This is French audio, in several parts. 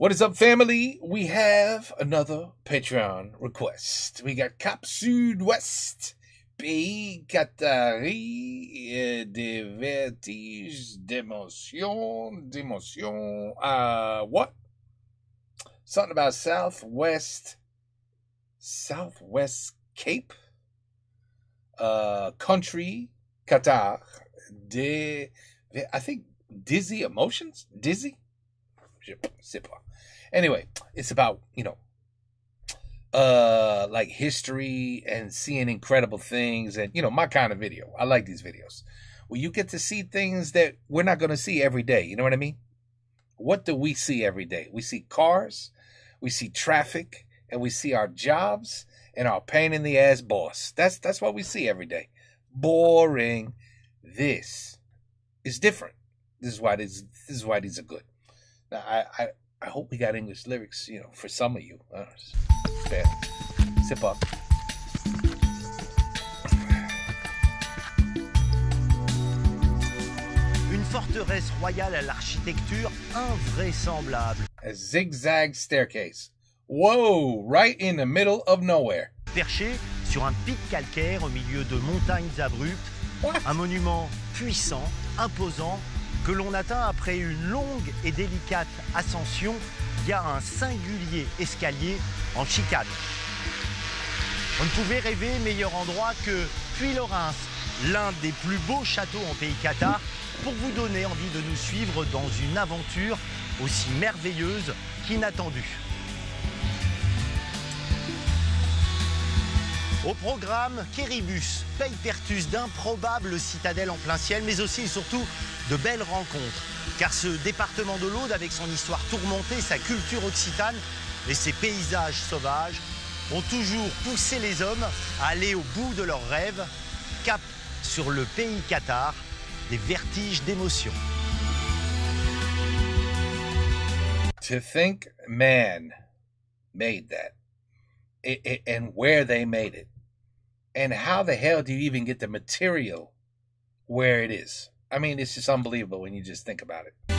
What is up, family? We have another Patreon request. We got Cap Sud-Ouest, pays qatari, des vertiges, d'émotion, what? Something about Southwest Cape, country, Qatar, I think Dizzy Emotions? Dizzy? Je sais pas. Anyway, it's about, like history and seeing incredible things and, my kind of video. I like these videos where you get to see things that we're not going to see every day. You know what I mean? What do we see every day? We see cars, we see traffic, and we see our jobs and our pain in the ass boss. That's what we see every day. Boring. This is different. This is why these are good. Now, I hope we got English lyrics, for some of you. Spare. Sip up. Une forteresse royale à l'architecture invraisemblable. A zigzag staircase. Whoa, right in the middle of nowhere. Perché sur un pic calcaire au milieu de montagnes abruptes. What? Un monument puissant, imposant, que l'on atteint après une longue et délicate ascension via un singulier escalier en chicane. On ne pouvait rêver meilleur endroit que Puylaurens, l'un des plus beaux châteaux en pays Qatar, pour vous donner envie de nous suivre dans une aventure aussi merveilleuse qu'inattendue. Au programme, Quéribus paye pertus d'improbables citadelles en plein ciel, mais aussi et surtout de belles rencontres. Car ce département de l'Aude, avec son histoire tourmentée, sa culture occitane et ses paysages sauvages, ont toujours poussé les hommes à aller au bout de leurs rêves, cap sur le pays Qatar, des vertiges d'émotion. To think man made that. And where they made it. And how the hell do you even get the material where it is? I mean, it's just unbelievable when you just think about it. I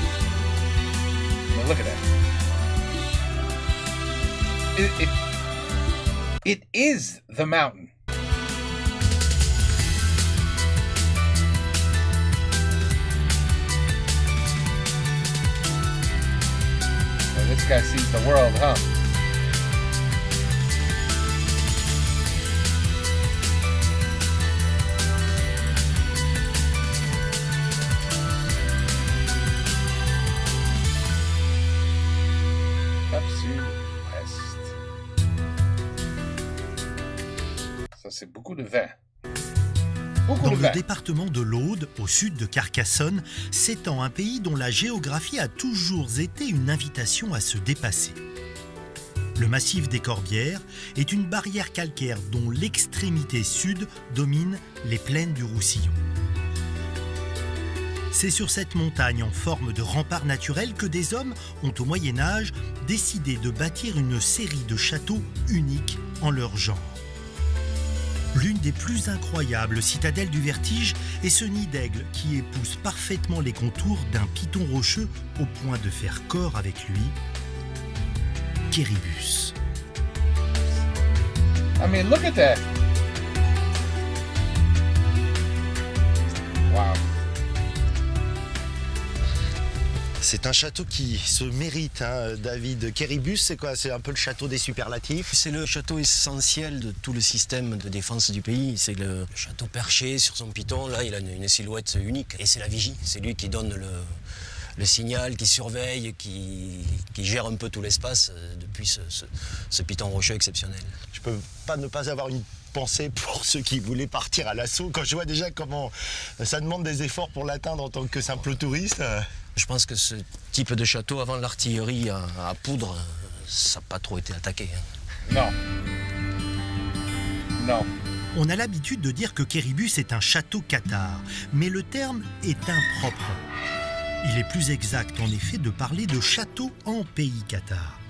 mean, look at that. It is the mountain. And this guy sees the world, huh? Ça, c'est beaucoup de vin. Dans le département de l'Aude, au sud de Carcassonne, s'étend un pays dont la géographie a toujours été une invitation à se dépasser. Le massif des Corbières est une barrière calcaire dont l'extrémité sud domine les plaines du Roussillon. C'est sur cette montagne en forme de rempart naturel que des hommes ont au Moyen-Âge décidé de bâtir une série de châteaux uniques en leur genre. L'une des plus incroyables citadelles du vertige est ce nid d'aigle qui épouse parfaitement les contours d'un piton rocheux au point de faire corps avec lui, Quéribus. I mean, look at that. Wow. C'est un château qui se mérite, hein, David. Quéribus, c'est quoi? C'est un peu le château des superlatifs? C'est le château essentiel de tout le système de défense du pays. C'est le château perché sur son piton. Là, il a une silhouette unique. Et c'est la vigie. C'est lui qui donne le signal, qui surveille, qui gère un peu tout l'espace depuis ce piton rocheux exceptionnel. Je peux pas ne pas avoir une pensée pour ceux qui voulaient partir à l'assaut. Quand je vois déjà comment ça demande des efforts pour l'atteindre en tant que simple touriste. Je pense que ce type de château, avant l'artillerie à poudre, ça n'a pas trop été attaqué. Non. Non. On a l'habitude de dire que Quéribus est un château cathare, mais le terme est impropre. Il est plus exact en effet de parler de château en pays cathare.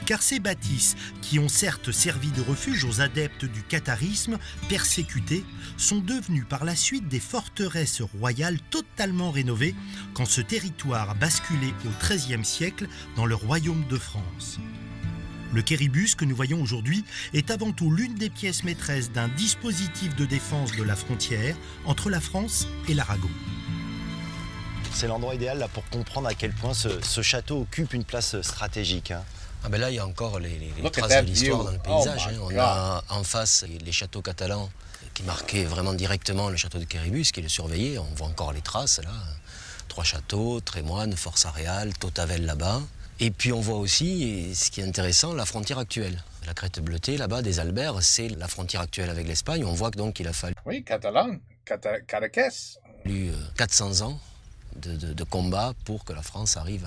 car ces bâtisses, qui ont certes servi de refuge aux adeptes du catharisme persécutés, sont devenues par la suite des forteresses royales totalement rénovées quand ce territoire a basculé au XIIIe siècle dans le royaume de France. Le quéribus que nous voyons aujourd'hui est avant tout l'une des pièces maîtresses d'un dispositif de défense de la frontière entre la France et l'Aragon. C'est l'endroit idéal là, pour comprendre à quel point ce château occupe une place stratégique. Hein. Ah ben là, il y a encore les traces de l'histoire dans le paysage. On a en face les châteaux catalans qui marquaient vraiment directement le château de Quéribus, qui le surveillait. On voit encore les traces là. 3 châteaux, Trémoine, Forçat-Réal, Tautavel là-bas. Et puis on voit aussi, et ce qui est intéressant, la frontière actuelle. La crête bleutée là-bas des Alberts, c'est la frontière actuelle avec l'Espagne. On voit donc qu'il a fallu Oui, Catalan, Cadaqués. 400 ans de combat pour que la France arrive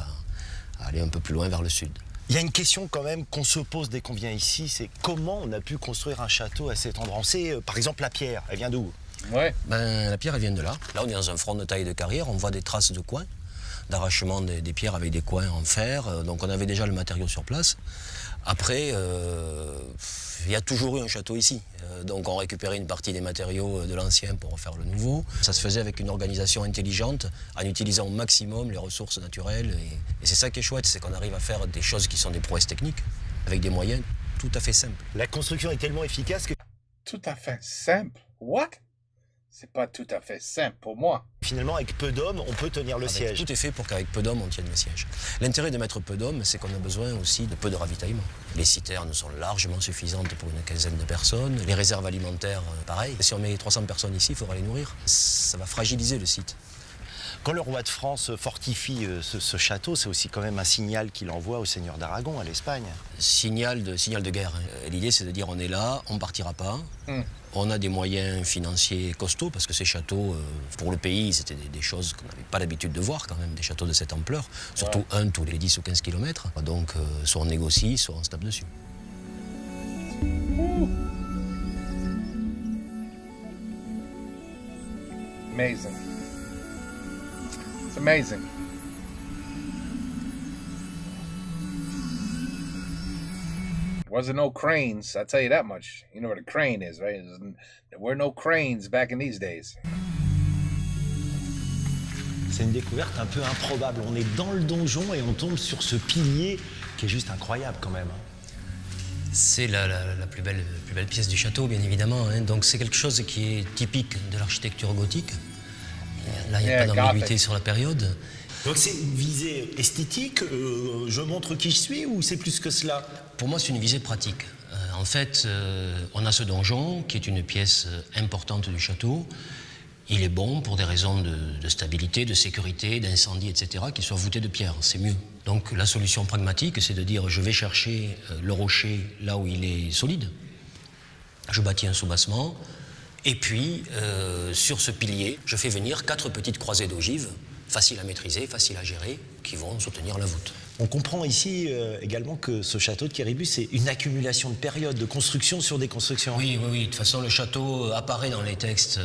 à aller un peu plus loin vers le sud. Il y a une question quand même qu'on se pose dès qu'on vient ici, c'est comment on a pu construire un château à cet endroit. On sait, par exemple, la pierre, elle vient d'où? Ouais. Ben, la pierre, elle vient de là. Là, on est dans un front de taille de carrière, on voit des traces de coins, d'arrachement des pierres avec des coins en fer. Donc on avait déjà le matériau sur place. Après, il y a toujours eu un château ici. Donc on récupérait une partie des matériaux de l'ancien pour refaire le nouveau. Ça se faisait avec une organisation intelligente, en utilisant au maximum les ressources naturelles. Et c'est ça qui est chouette, c'est qu'on arrive à faire des choses qui sont des prouesses techniques, avec des moyens tout à fait simples. La construction est tellement efficace que... Tout à fait simple. What? C'est pas tout à fait simple pour moi. Finalement, avec peu d'hommes, on peut tenir le siège. Tout est fait pour qu'avec peu d'hommes, on tienne le siège. L'intérêt de mettre peu d'hommes, c'est qu'on a besoin aussi de peu de ravitaillement. Les citernes sont largement suffisantes pour une quinzaine de personnes. Les réserves alimentaires, pareil. Si on met 300 personnes ici, il faudra les nourrir. Ça va fragiliser le site. Quand le roi de France fortifie ce château, c'est aussi quand même un signal qu'il envoie au seigneur d'Aragon, à l'Espagne. Signal de guerre. L'idée, c'est de dire on est là, on ne partira pas. On a des moyens financiers costauds, parce que ces châteaux, pour le pays, c'était des choses qu'on n'avait pas l'habitude de voir quand même, des châteaux de cette ampleur. Surtout un tous les 10 ou 15 kilomètres. Donc, soit on négocie, soit on se tape dessus. Amazing. It's amazing. Wasn't no cranes, I'll tell you that much. You know what a crane is, right? There were no cranes back in these days. C'est une découverte un peu improbable. On est dans le donjon et on tombe sur ce pilier qui est juste incroyable quand même. C'est la plus belle pièce du château, bien évidemment. Hein. Donc c'est quelque chose qui est typique de l'architecture gothique. Là, il n'y a pas d'ambiguïté sur la période. Donc c'est une visée esthétique, je montre qui je suis, ou c'est plus que cela? Pour moi, c'est une visée pratique. En fait, on a ce donjon qui est une pièce importante du château. Il est bon pour des raisons de stabilité, de sécurité, d'incendie, etc., qu'il soit voûté de pierre, c'est mieux. Donc la solution pragmatique, c'est de dire je vais chercher le rocher là où il est solide. Je bâtis un soubassement. Et puis, sur ce pilier, je fais venir 4 petites croisées d'ogives, faciles à maîtriser, faciles à gérer, qui vont soutenir la voûte. On comprend ici également que ce château de Quéribus, c'est une accumulation de périodes, de construction sur des constructions. Oui. De toute façon, le château apparaît dans les textes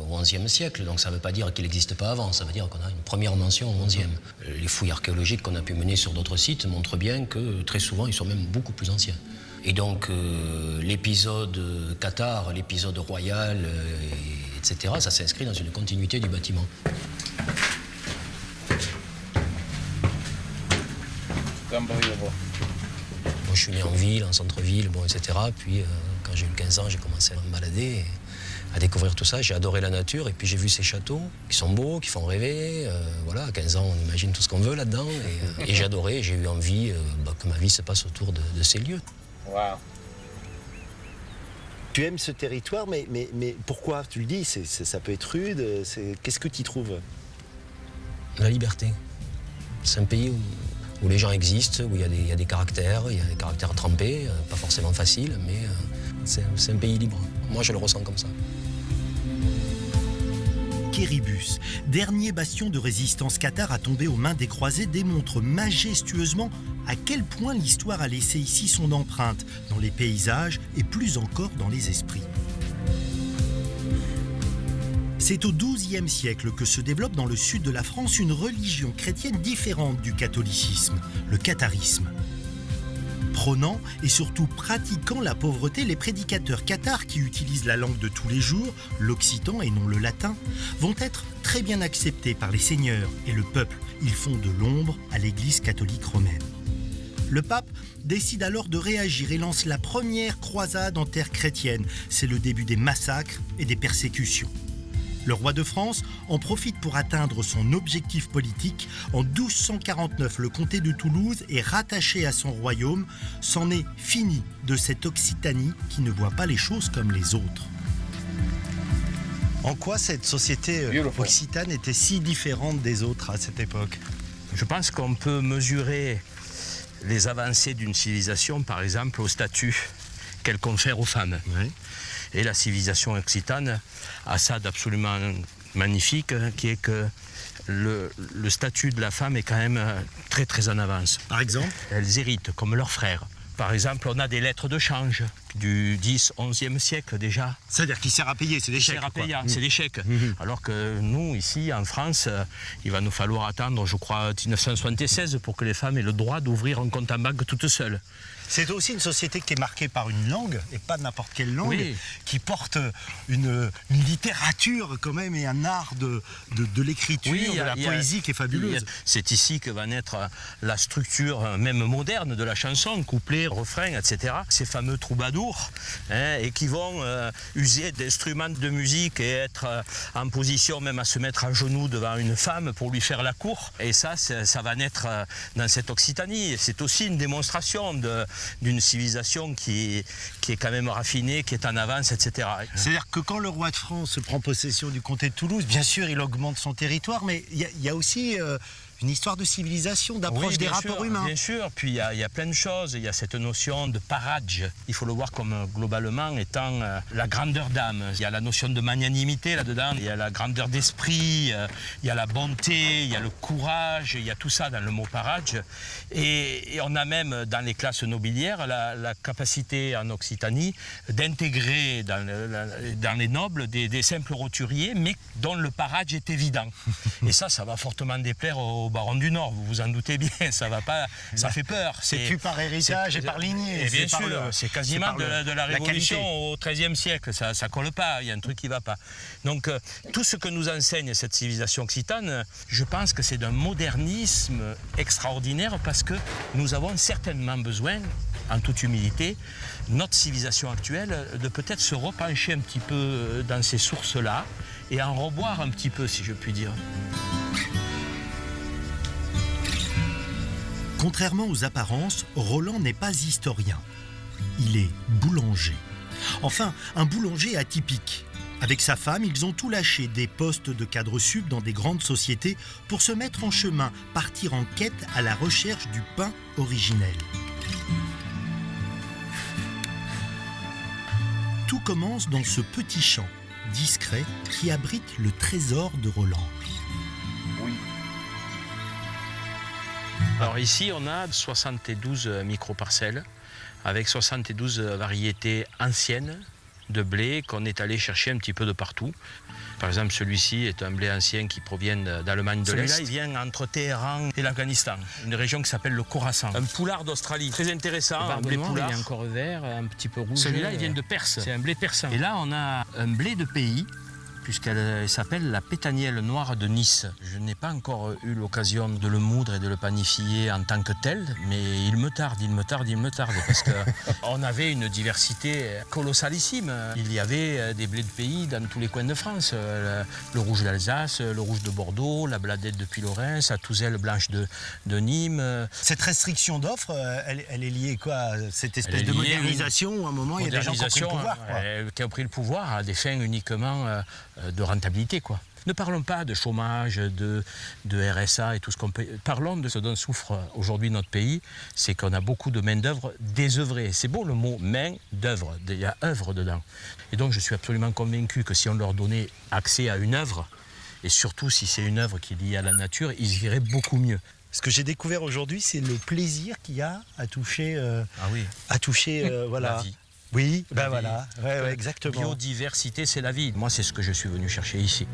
au XIe siècle, donc ça ne veut pas dire qu'il n'existe pas avant, ça veut dire qu'on a une première mention au XIe. Les fouilles archéologiques qu'on a pu mener sur d'autres sites montrent bien que très souvent, ils sont même beaucoup plus anciens. Et donc, l'épisode cathare, l'épisode royal, etc., ça s'inscrit dans une continuité du bâtiment. Unbelievable. Moi, je suis né en ville, en centre-ville, bon, etc. Puis, quand j'ai eu 15 ans, j'ai commencé à me balader, à découvrir tout ça. J'ai adoré la nature, et puis j'ai vu ces châteaux qui sont beaux, qui font rêver. Voilà, à 15 ans, on imagine tout ce qu'on veut là-dedans. Et j'ai adoré, j'ai eu envie que ma vie se passe autour de ces lieux. Wow. Tu aimes ce territoire, mais pourquoi? Tu le dis, ça peut être rude. Qu'est-ce que tu y trouves? La liberté. C'est un pays où les gens existent, où il y a des caractères, trempés, pas forcément faciles, mais c'est un pays libre. Moi, je le ressens comme ça. Quéribus, dernier bastion de résistance cathare à tomber aux mains des croisés, démontre majestueusement à quel point l'histoire a laissé ici son empreinte dans les paysages et plus encore dans les esprits. C'est au XIIe siècle que se développe dans le sud de la France une religion chrétienne différente du catholicisme, le catharisme. Prônant et surtout pratiquant la pauvreté, les prédicateurs cathares qui utilisent la langue de tous les jours, l'occitan et non le latin, vont être très bien acceptés par les seigneurs et le peuple. Ils font de l'ombre à l'Église catholique romaine. Le pape décide alors de réagir et lance la première croisade en terre chrétienne. C'est le début des massacres et des persécutions. Le roi de France en profite pour atteindre son objectif politique. En 1249, le comté de Toulouse est rattaché à son royaume. C'en est fini de cette Occitanie qui ne voit pas les choses comme les autres. En quoi cette société occitane était si différente des autres à cette époque? Je pense qu'on peut mesurer les avancées d'une civilisation, par exemple, au statut qu'elle confère aux femmes. Oui. Et la civilisation occitane a ça d'absolument magnifique, qui est que le statut de la femme est quand même très très en avance. Par exemple? Elles héritent comme leurs frères. Par exemple, on a des lettres de change du 10, 11e siècle déjà. C'est-à-dire qu'il sert à payer, c'est des chèques. Sert à payer, c'est des chèques. Alors que nous, ici, en France, il va nous falloir attendre, je crois, 1976 pour que les femmes aient le droit d'ouvrir un compte en banque toutes seules. C'est aussi une société qui est marquée par une langue, et pas n'importe quelle langue, oui, qui porte une littérature quand même et un art de l'écriture, oui, de la poésie qui est fabuleuse. C'est ici que va naître la structure même moderne de la chanson, couplet, refrain, etc. Ces fameux troubadours, et qui vont user d'instruments de musique et être en position même à se mettre à genoux devant une femme pour lui faire la cour. Et ça va naître dans cette Occitanie. C'est aussi une démonstration d'une civilisation qui est quand même raffinée, qui est en avance, etc. C'est-à-dire que quand le roi de France prend possession du comté de Toulouse, bien sûr, il augmente son territoire, mais il y a aussi une histoire de civilisation, d'approche des rapports humains. Bien sûr, puis il y a plein de choses. Il y a cette notion de parage. Il faut le voir comme globalement étant la grandeur d'âme. Il y a la notion de magnanimité là-dedans. Il y a la grandeur d'esprit, il y a la bonté, il y a le courage, il y a tout ça dans le mot parage. Et on a même dans les classes nobiliaires la capacité en Occitanie d'intégrer dans les nobles des simples roturiers, mais dont le parage est évident. Et ça va fortement déplaire aux barons du Nord, vous vous en doutez bien, ça va pas, ça fait peur. C'est plus par héritage et par lignée. Et bien sûr, c'est quasiment de la Révolution au XIIIe siècle, ça colle pas, il y a un truc qui va pas. Donc tout ce que nous enseigne cette civilisation occitane, je pense que c'est d'un modernisme extraordinaire parce que nous avons certainement besoin, en toute humilité, notre civilisation actuelle, de peut-être se repencher un petit peu dans ces sources-là et en revoir un petit peu, si je puis dire. Contrairement aux apparences, Roland n'est pas historien. Il est boulanger. Enfin, un boulanger atypique. Avec sa femme, ils ont tout lâché, des postes de cadre sup dans des grandes sociétés, pour se mettre en chemin, partir en quête à la recherche du pain originel. Tout commence dans ce petit champ, discret, qui abrite le trésor de Roland. Oui. Alors ici, on a 72 micro-parcelles avec 72 variétés anciennes de blé qu'on est allé chercher un petit peu de partout. Par exemple, celui-ci est un blé ancien qui provient d'Allemagne de l'Est. Celui-là, il vient entre Téhéran et l'Afghanistan, une région qui s'appelle le Khorasan. Un poulard d'Australie, très intéressant, un blé poulard. Il est encore vert, un petit peu rouge. Celui-là, il vient de Perse, c'est un blé persan. Et là, on a un blé de pays, puisqu'elle s'appelle la pétanielle noire de Nice. Je n'ai pas encore eu l'occasion de le moudre et de le panifier en tant que tel, mais il me tarde, parce qu'on avait une diversité colossalissime. Il y avait des blés de pays dans tous les coins de France. Le rouge d'Alsace, le rouge de Bordeaux, la bladette de Puylaurens, la touzelle blanche de Nîmes. Cette restriction d'offres, elle est liée quoi, à cette espèce de modernisation où à un moment il y a des gens qui ont pris le pouvoir, qui ont pris le pouvoir à des fins uniquement de rentabilité, quoi. Ne parlons pas de chômage, de RSA et tout ce qu'on peut... Parlons de ce dont souffre aujourd'hui notre pays, c'est qu'on a beaucoup de main-d'œuvre désœuvrée. C'est beau le mot main-d'œuvre, il y a œuvre dedans. Et donc je suis absolument convaincu que si on leur donnait accès à une œuvre, et surtout si c'est une œuvre qui est liée à la nature, ils iraient beaucoup mieux. Ce que j'ai découvert aujourd'hui, c'est le plaisir qu'il y a à toucher, voilà. La vie. Oui, ben voilà, ouais, exactement. Biodiversité, c'est la vie. Moi, c'est ce que je suis venu chercher ici.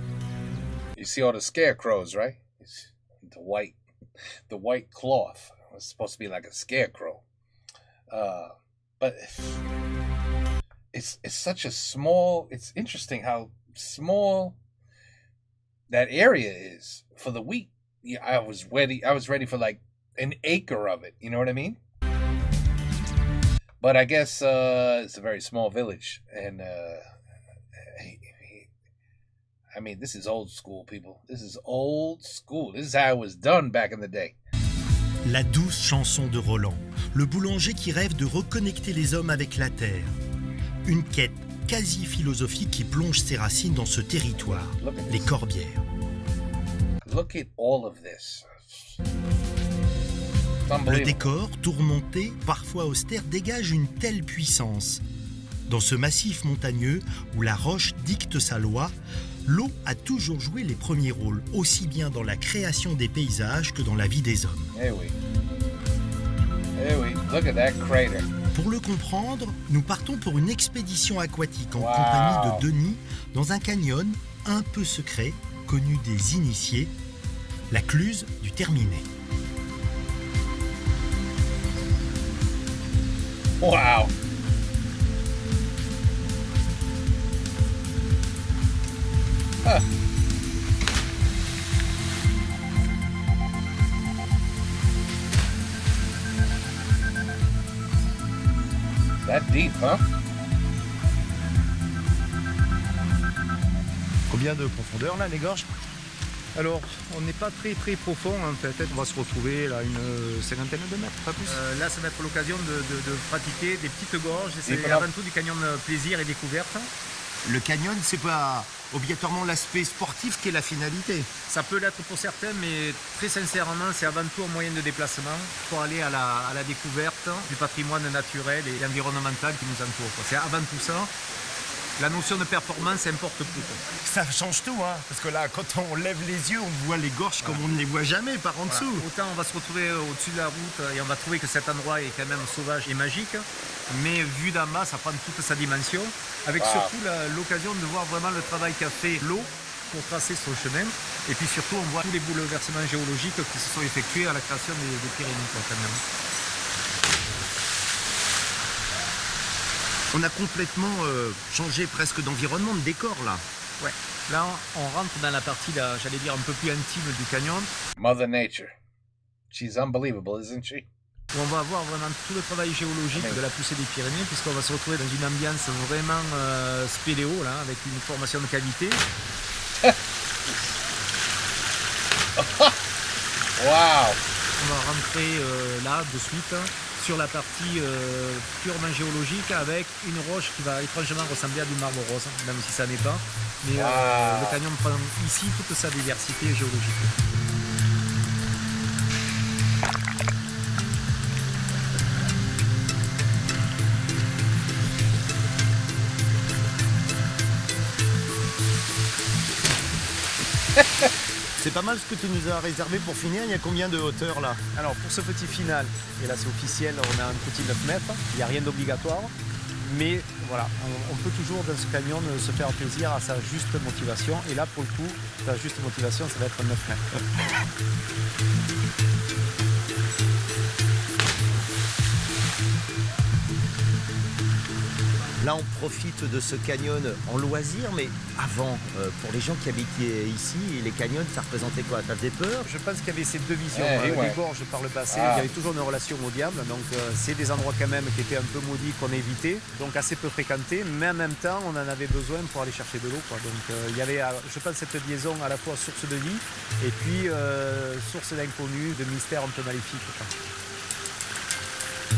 You see all the scarecrows, right? The white cloth. It's supposed to be like a scarecrow. But it's such a small. It's interesting how small that area is for the wheat. Yeah, I was ready for like an acre of it. You know what I mean? But I guess it's a very small village, and I mean, this is old school, people. This is old school. This is how it was done back in the day. La douce chanson de Roland, le boulanger qui rêve de reconnecter les hommes avec la terre. Une quête quasi philosophique qui plonge ses racines dans ce territoire, les Corbières. Look at all of this. Le décor, tourmenté, parfois austère, dégage une telle puissance. Dans ce massif montagneux où la roche dicte sa loi, l'eau a toujours joué les premiers rôles, aussi bien dans la création des paysages que dans la vie des hommes. Eh oui. Eh oui. Look at that crater. Pour le comprendre, nous partons pour une expédition aquatique en compagnie de Denis dans un canyon un peu secret, connu des initiés, la Cluse du Terminet. Wow. Huh. That deep, huh? Combien de profondeur là, les gorges? Alors, on n'est pas très profond, hein. Peut-être on va se retrouver là une cinquantaine de mètres, pas plus. Là, ça va être l'occasion de pratiquer des petites gorges. C'est avant tout du canyon plaisir et découverte. Le canyon, c'est pas obligatoirement l'aspect sportif qui est la finalité. Ça peut l'être pour certains, mais très sincèrement, c'est avant tout un moyen de déplacement pour aller à la découverte du patrimoine naturel et environnemental qui nous entoure. C'est avant tout ça. La notion de performance importe peu. Ça change tout, hein, parce que là, quand on lève les yeux, on voit les gorges comme on ne les voit jamais par en dessous. Autant on va se retrouver au-dessus de la route et on va trouver que cet endroit est quand même sauvage et magique, mais vu d'en bas, ça prend toute sa dimension, avec surtout l'occasion de voir vraiment le travail qu'a fait l'eau pour tracer son chemin, et puis surtout on voit tous les bouleversements géologiques qui se sont effectués à la création des Pyrénées, quand même. On a complètement changé presque d'environnement, de décor là. Ouais. Là, on rentre dans la partie, j'allais dire, un peu plus intime du canyon. Mother Nature. She's unbelievable, isn't she? Où on va avoir vraiment tout le travail géologique de la poussée des Pyrénées, puisqu'on va se retrouver dans une ambiance vraiment spéléo, là, avec une formation de cavité. Wow! On va rentrer là, de suite, sur la partie purement géologique, avec une roche qui va étrangement ressembler à du marbre rose, même si ça n'est pas. Mais le canyon prend ici toute sa diversité géologique. C'est pas mal ce que tu nous as réservé pour finir. Il y a combien de hauteur là? Alors pour ce petit final, et là c'est officiel, on a un petit 9 mètres, il n'y a rien d'obligatoire. Mais voilà, on peut toujours dans ce canyon se faire plaisir à sa juste motivation. Et là pour le coup, sa juste motivation, ça va être 9 mètres. Là, on profite de ce canyon en loisir, mais avant, pour les gens qui habitaient ici, les canyons, ça représentait quoi? Ça faisait peur? Je pense qu'il y avait ces deux visions. Les gorges par le passé, il y avait toujours une relation au diable, donc c'est des endroits quand même qui étaient un peu maudits, qu'on évitait, donc assez peu fréquentés, mais en même temps, on en avait besoin pour aller chercher de l'eau, quoi. Donc il y avait, je pense, cette liaison à la fois source de vie et puis source d'inconnu, de mystère un peu maléfique, quoi.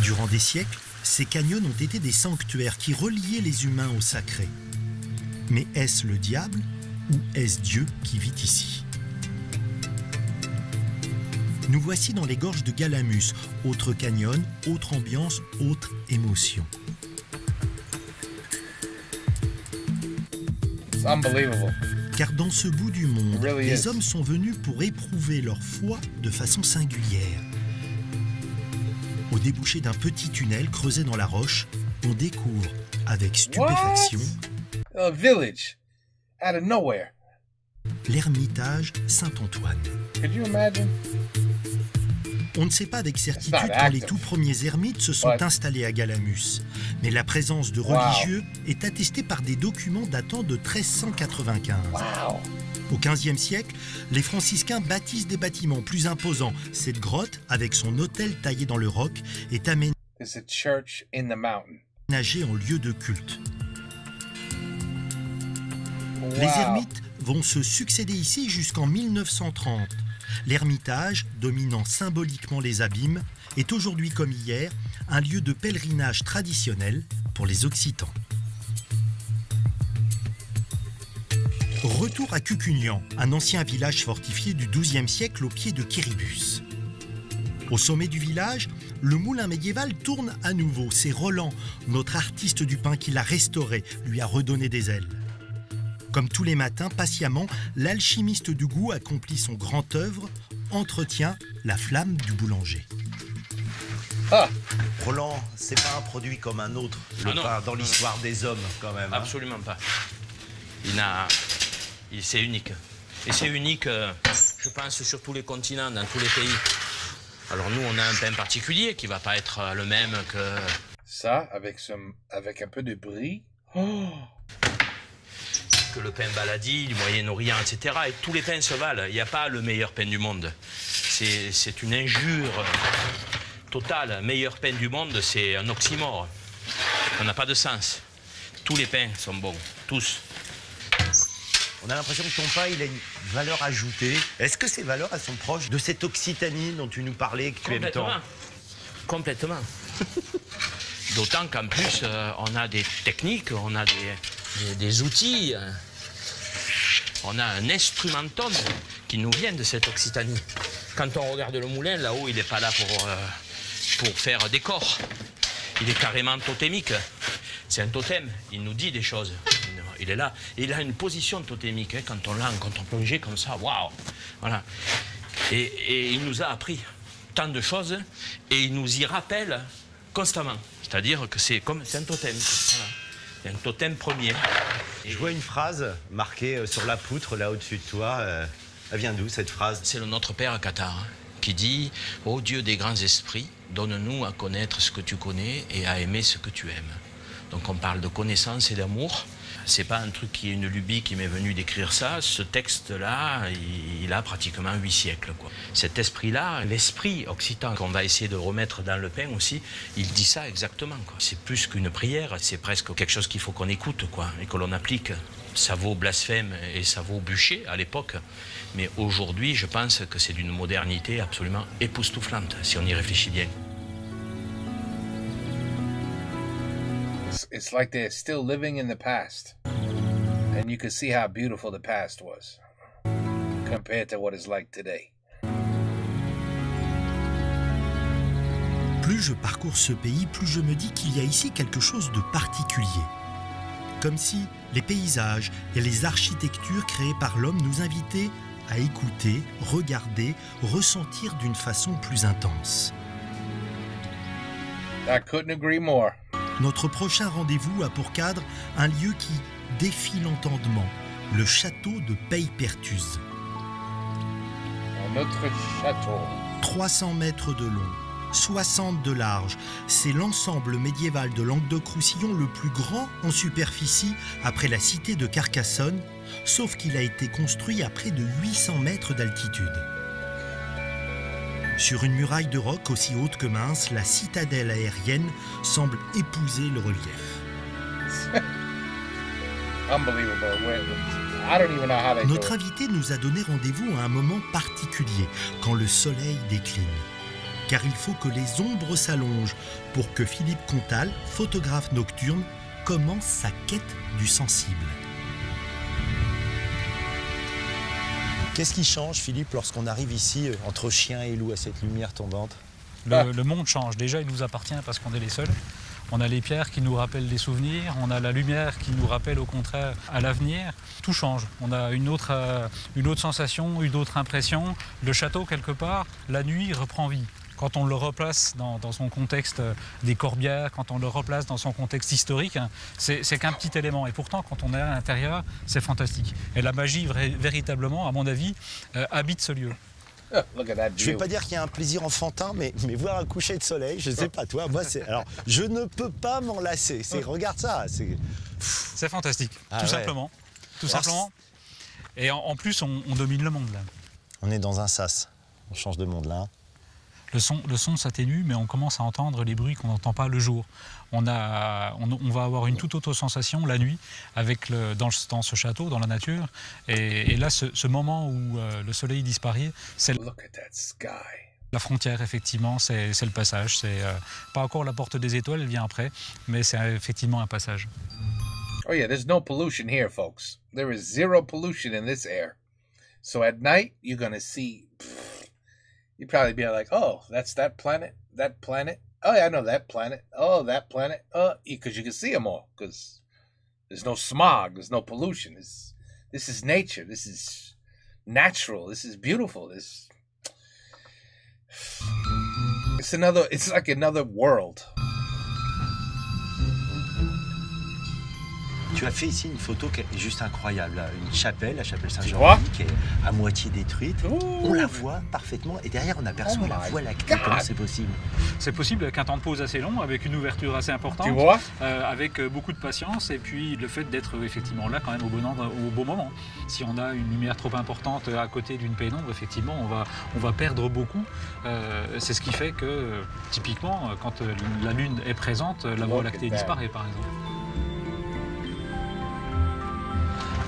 Durant des siècles, ces canyons ont été des sanctuaires qui reliaient les humains au sacré. Mais est-ce le diable ou est-ce Dieu qui vit ici? Nous voici dans les gorges de Galamus, autre canyon, autre ambiance, autre émotion. It's unbelievable. Car dans ce bout du monde, Really les is. hommes sont venus pour éprouver leur foi de façon singulière. Au débouché d'un petit tunnel creusé dans la roche, on découvre avec stupéfaction A village out of nowhere. l'ermitage Saint-Antoine. Could you imagine? On ne sait pas avec certitude quand les tout premiers ermites se sont installés à Galamus, mais la présence de religieux est attestée par des documents datant de 1395. Au XVe siècle, les franciscains bâtissent des bâtiments plus imposants. Cette grotte, avec son autel taillé dans le roc, est aménagée en lieu de culte. Les ermites vont se succéder ici jusqu'en 1930. L'ermitage, dominant symboliquement les abîmes, est aujourd'hui comme hier un lieu de pèlerinage traditionnel pour les Occitans. Retour à Cucugnan, un ancien village fortifié du XIIe siècle au pied de Quéribus. Au sommet du village, le moulin médiéval tourne à nouveau. C'est Roland, notre artiste du pain qui l'a restauré, lui a redonné des ailes. Comme tous les matins, patiemment, l'alchimiste du goût accomplit son grand œuvre, entretient la flamme du boulanger. Roland, c'est pas un produit comme un autre, le pain dans l'histoire des hommes, quand même. Absolument pas. C'est unique. Et c'est unique, je pense, sur tous les continents, dans tous les pays. Alors nous, on a un pain particulier qui va pas être le même que... Ça, avec un peu de brie. Que le pain Baladi, du Moyen-Orient, etc. Et tous les pains se valent. Il n'y a pas le meilleur pain du monde. C'est une injure totale. Le meilleur pain du monde, c'est un oxymore. Ça n'a pas de sens. Tous les pains sont bons. Tous. On a l'impression que ton pain, il a une valeur ajoutée. Est-ce que ces valeurs, elles sont proches de cette Occitanie dont tu nous parlais, que tu aimes tant? Complètement. D'autant qu'en plus, on a des techniques, on a des outils, on a un instrumentum qui nous vient de cette Occitanie. Quand on regarde le moulin, là-haut, il n'est pas là pour faire des corps. Il est carrément totémique. C'est un totem, il nous dit des choses. Il est là. Et il a une position totémique, hein, quand on plongeait comme ça, waouh. Voilà. Et il nous a appris tant de choses et il nous y rappelle constamment. C'est-à-dire que c'est un totem. Voilà. C'est un totem premier. Je vois une phrase marquée sur la poutre, là au-dessus de toi. Elle vient d'où, cette phrase? C'est le Notre Père Cathare, hein, qui dit « Ô Dieu des grands esprits, donne-nous à connaître ce que tu connais et à aimer ce que tu aimes. » Donc on parle de connaissance et d'amour. C'est pas un truc qui est une lubie qui m'est venue d'écrire ça. Ce texte-là, il a pratiquement 8 siècles, quoi. Cet esprit-là, l'esprit occitan qu'on va essayer de remettre dans le pain aussi, il dit ça exactement, quoi. C'est plus qu'une prière, c'est presque quelque chose qu'il faut qu'on écoute, quoi, et que l'on applique. Ça vaut blasphème et ça vaut bûcher à l'époque. Mais aujourd'hui, je pense que c'est d'une modernité absolument époustouflante, si on y réfléchit bien. It's like they're still living in the past. And you can see how beautiful the past was compared to what it's like today. Plus je parcours ce pays, plus je me dis qu'il y a ici quelque chose de particulier. Comme si les paysages et les architectures créées par l'homme nous invitaient à écouter, regarder, ressentir d'une façon plus intense. I couldn't agree more. Notre prochain rendez-vous a pour cadre un lieu qui défie l'entendement, le château de Pays-Perthus. Notre château. 300 mètres de long, 60 de large. C'est l'ensemble médiéval de Languedoc-Roussillon le plus grand en superficie après la cité de Carcassonne, sauf qu'il a été construit à près de 800 mètres d'altitude. Sur une muraille de roc aussi haute que mince, la citadelle aérienne semble épouser le relief. Notre invité nous a donné rendez-vous à un moment particulier, quand le soleil décline. Car il faut que les ombres s'allongent pour que Philippe Contal, photographe nocturne, commence sa quête du sensible. Qu'est-ce qui change, Philippe, lorsqu'on arrive ici, entre chien et loup, à cette lumière tombante? Le monde change. Déjà, il nous appartient parce qu'on est les seuls. On a les pierres qui nous rappellent des souvenirs, on a la lumière qui nous rappelle au contraire à l'avenir. Tout change. On a une autre sensation, une autre impression. Le château, quelque part, la nuit reprend vie. Quand on le replace dans son contexte des Corbières, quand on le replace dans son contexte historique, c'est qu'un petit élément. Et pourtant, quand on est à l'intérieur, c'est fantastique. Et la magie, véritablement, à mon avis, habite ce lieu. Look at that Je vais view. pas dire qu'il y a un plaisir enfantin, mais voir un coucher de soleil, je sais pas toi, moi c'est... Alors, je ne peux pas m'en lasser. Regarde ça, C'est fantastique, Ah tout ouais. simplement. Tout Alors, simplement. Et en plus, on domine le monde là. On est dans un sas. On change de monde là. Le son s'atténue, mais on commence à entendre les bruits qu'on n'entend pas le jour. On va avoir une toute autre sensation la nuit dans ce château, dans la nature. Et là, ce moment où le soleil disparaît, c'est Look at that sky. la frontière, effectivement, c'est le passage. C'est pas encore la porte des étoiles, elle vient après, mais c'est effectivement un passage. Oh yeah, there's no pollution here, folks. There is zero pollution in this air. So at night, you're gonna see. You'd probably be like, "Oh, that's that planet. That planet. Oh yeah, I know that planet. Oh, that planet. Because you can see them all. Because there's no smog. There's no pollution. This is nature. This is natural. This is beautiful. It's like another world." Tu as fait ici une photo qui est juste incroyable, là. Une chapelle, la chapelle Saint-Jean, qui est à moitié détruite. Ooh. On la voit parfaitement et derrière on aperçoit Oh la my Voie lactée. God. Comment c'est possible? C'est possible avec un temps de pause assez long, avec une ouverture assez importante, Tu vois? avec beaucoup de patience et puis le fait d'être effectivement là quand même au bon moment. Si on a une lumière trop importante à côté d'une pénombre, effectivement, on va perdre beaucoup. C'est ce qui fait que typiquement, quand la Lune est présente, la Voie lactée disparaît par exemple.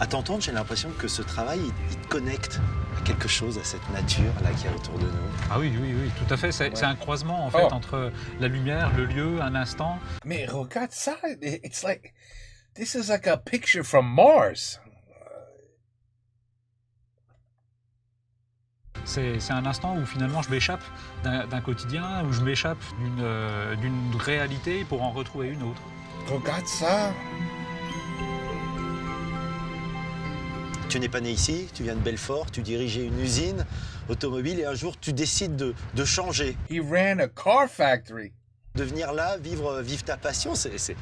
À t'entendre, j'ai l'impression que ce travail, il te connecte à quelque chose, à cette nature là qui est autour de nous. Ah oui, tout à fait. C'est un croisement en fait entre la lumière, le lieu, un instant. Mais regarde ça. It's like this is like a picture from Mars. C'est un instant où finalement je m'échappe d'un quotidien, où je m'échappe d'une réalité pour en retrouver une autre. Regarde ça. Tu n'es pas né ici, tu viens de Belfort, tu dirigeais une usine automobile et un jour tu décides de changer. He ran a car factory. De venir là, vivre ta passion, c'est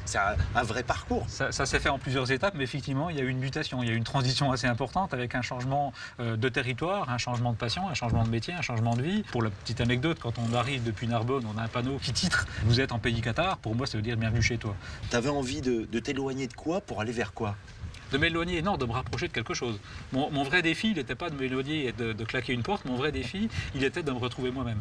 un vrai parcours. Ça s'est fait en plusieurs étapes, mais effectivement, il y a eu une mutation, il y a eu une transition assez importante avec un changement de territoire, un changement de passion, un changement de métier, un changement de vie. Pour la petite anecdote, quand on arrive depuis Narbonne, on a un panneau qui titre « Vous êtes en pays Qatar », pour moi ça veut dire « Bienvenue chez toi ». Tu avais envie de t'éloigner de quoi pour aller vers quoi? De m'éloigner, non, de me rapprocher de quelque chose. Mon vrai défi, il n'était pas de m'éloigner et de claquer une porte, mon vrai défi, il était de me retrouver moi-même.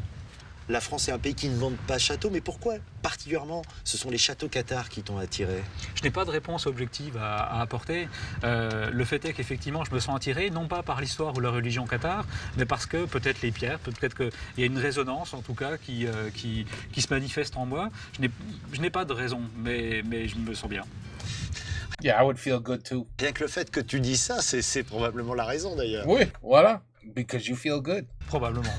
La France est un pays qui ne vend pas de châteaux, mais pourquoi particulièrement ce sont les châteaux Qatar qui t'ont attiré? Je n'ai pas de réponse objective à apporter. Le fait est qu'effectivement, je me sens attiré, non pas par l'histoire ou la religion Qatar, mais parce que peut-être les pierres, peut-être qu'il y a une résonance en tout cas qui se manifeste en moi. Je n'ai pas de raison, mais je me sens bien. Yeah, I would feel good too. Rien que le fait que tu dis ça, c'est probablement la raison d'ailleurs. Oui, voilà. Because you feel good. Probablement.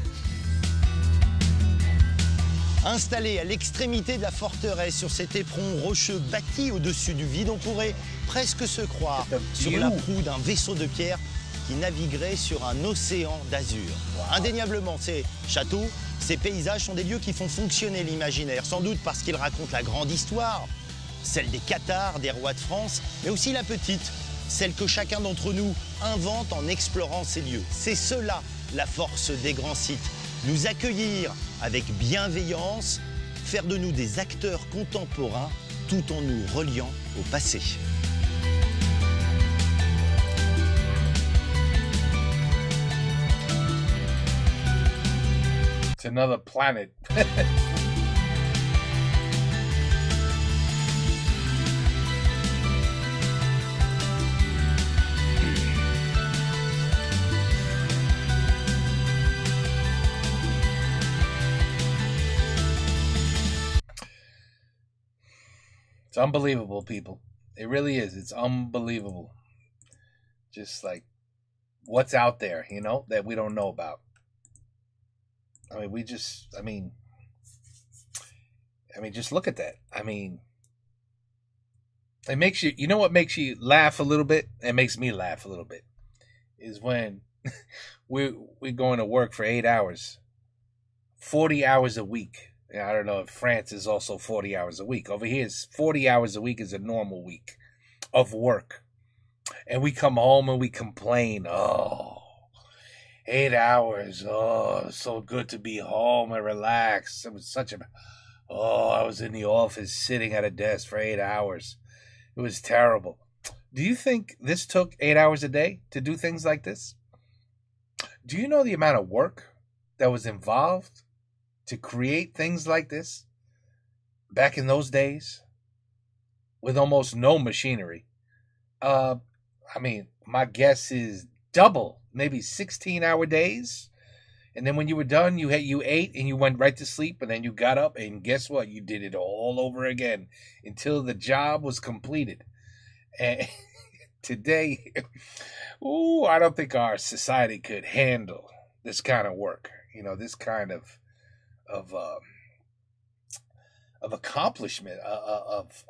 Installé à l'extrémité de la forteresse, sur cet éperon rocheux bâti au-dessus du vide, on pourrait presque se croire sur la proue d'un vaisseau de pierre qui naviguerait sur un océan d'azur. Indéniablement, ces châteaux, ces paysages sont des lieux qui font fonctionner l'imaginaire, sans doute parce qu'ils racontent la grande histoire, celle des Qatars, des rois de France, mais aussi la petite, celle que chacun d'entre nous invente en explorant ces lieux. C'est cela, la force des grands sites. Nous accueillir avec bienveillance, faire de nous des acteurs contemporains tout en nous reliant au passé. It's another planet. It's unbelievable, people. It really is. It's unbelievable. Just like what's out there, you know, that we don't know about. I mean, just look at that. I mean, it makes you know what makes you laugh a little bit? It makes me laugh a little bit. Is when we're going to work for 8 hours, 40 hours a week. I don't know if France is also 40 hours a week. Over here, 40 hours a week is a normal week of work. And we come home and we complain. Oh, 8 hours. Oh, so good to be home and relax. It was such a... Oh, I was in the office sitting at a desk for 8 hours. It was terrible. Do you think this took 8 hours a day to do things like this? Do you know the amount of work that was involved to create things like this back in those days with almost no machinery? I mean, my guess is double, maybe 16-hour days. And then when you were done, you ate and you went right to sleep, and then you got up and guess what? You did it all over again until the job was completed. And today, I don't think our society could handle this kind of work. You know, this kind of accomplishment of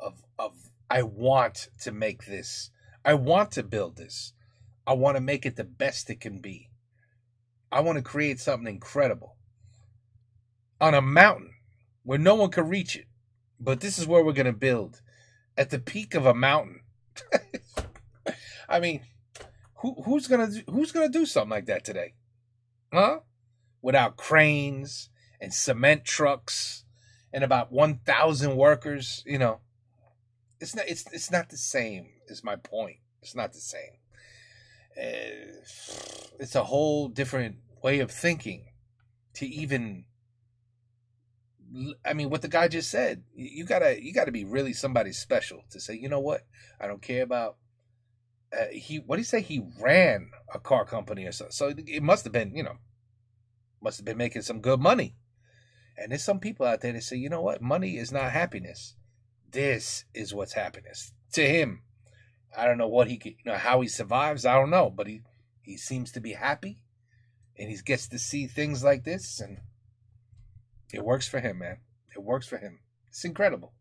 I want to make this. I want to build this. I want to make it the best it can be. I want to create something incredible on a mountain where no one can reach it. But this is where we're going to build, at the peak of a mountain. I mean, who's gonna do something like that today? Huh? Without cranes and cement trucks and about 1,000 workers, you know. It's not the same, is my point. It's not the same. It's a whole different way of thinking to even... I mean, what the guy just said, you gotta be really somebody special to say, you know what? I don't care about... what did he say? He ran a car company or something. So it must have been, must have been making some good money. And there's some people out there that say, you know what? Money is not happiness. This is what's happiness to him. I don't know what he could, how he survives. I don't know, but he seems to be happy, and he gets to see things like this, and it works for him, man. It works for him. It's incredible.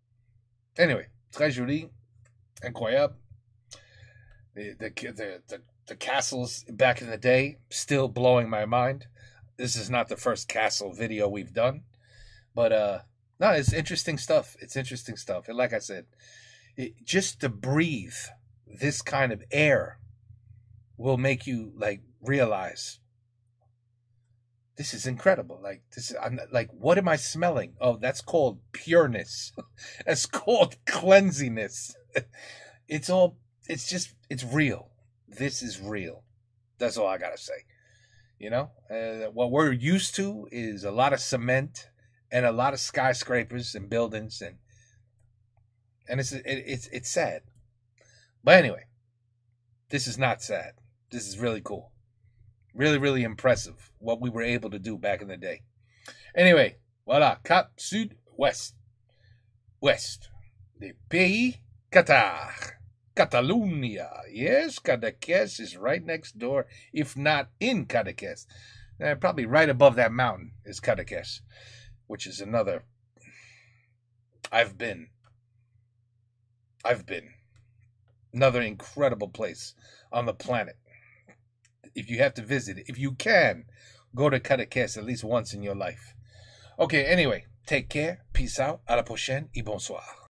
Anyway, très joli, incroyable. The castles back in the day still blowing my mind. This is not the first castle video we've done, but no, it's interesting stuff. It's interesting stuff, and like I said, just to breathe this kind of air will make you realize this is incredible. I'm like, what am I smelling? Oh, that's called pureness. That's called cleansiness. It's real. This is real. That's all I gotta say. What we're used to is a lot of cement and a lot of skyscrapers and buildings, and it's sad. But anyway, this is not sad. This is really cool. Really, really impressive what we were able to do back in the day. Anyway, voilà, Cap Sud Ouest. West. Le Pays Qatar. Catalonia. Yes, Cadaqués is right next door, if not in Cadaqués. Probably right above that mountain is Cadaqués, which is another... I've been. Another incredible place on the planet. If you have to visit it, if you can, go to Cadaqués at least once in your life. Okay, anyway, take care, peace out, à la prochaine et bonsoir.